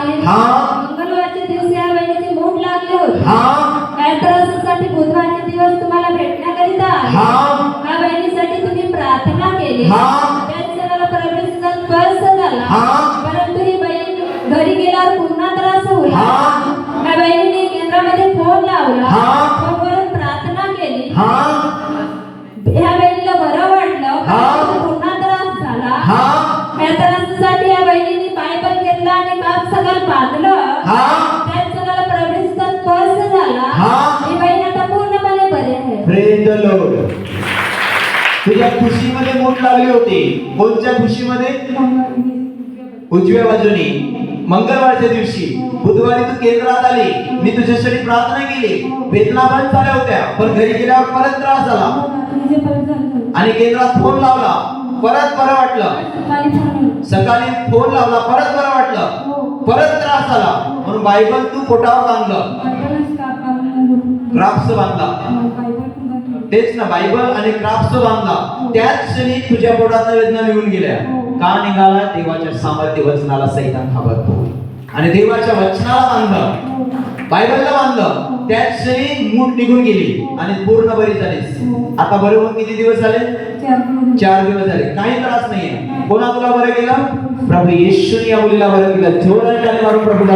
आले. हाँ. मंगळवारच्या दिवशी या बहिणीची मूठ लागली होती. हाँ. या त्रासासाठी बुधवारचे दिवस तुम्हाला भेटण्याकरिता आले. हाँ. या बहिणीसाठी तुम्ही प्रार्थना केली. हाँ. त्यांच्याला प्रवेश स्पर्श झाला. हाँ. परंतु ही बहीण घरी गेल्यावर पुन्हा त्रास होईल. हाँ. या बहिणीने केंद्रामध्ये फोन लावला. हाँ. फोनवरून प्रार्थना केली. हाँ. या बहिणीला बरं वाटलं. हाँ. पुन्हा त्रास झाला. हाँ. या त्रासासाठी या बहिणीने बायबल घेतला आणि काप सगळं पाजलं. हाँ. त्यांच्याला प्रवेशचा स्पर्श झाला. हाँ. ही बहीण आता पूर्णपणे बरी आहे. Praise the Lord. तुझ्या खुशीमध्ये मूठ लागली होती. कोणत्या खुशीमध्ये? उजव्या बाजूने. मंगळवारच्या दिवशी. बुधवारी तू केंद्रात आली. मी तुझ्यासाठी प्रार्थना केली. वेदना बंद झाल्या होत्या, पण घरी गेल्यावर परत त्रास झाला आणि केंद्रात फोन लावला, परत बरं वाटलं. सकाळी फोन लावला, परत बरं वाटलं, परत त्रास झाला. म्हणून बायबल तू पोटावर बांधलं, क्राफ्ट बांधला. तेच ना, बायबल आणि क्राफ्ट बांधला. त्याच क्षणी तुझ्या पोटात वेदना निघून गेल्या. का निघाला? देवाच्या सामर्थ्य वचनाला सैतान घाबरतो. आणि देवाच्या वचनाला बांधलं, बायबलला बांधलं, त्याच क्षणी मूठ निघून गेली आणि पूर्ण बरी झालीस. आता बरं होऊन किती दिवस झाले? 4 दिवस झाले. काही त्रास नाहीये. कोणा तुला बरं केलं? प्रभू येशूने या मुलीला बरं केलं. जोराने टाळी मारून प्रभूला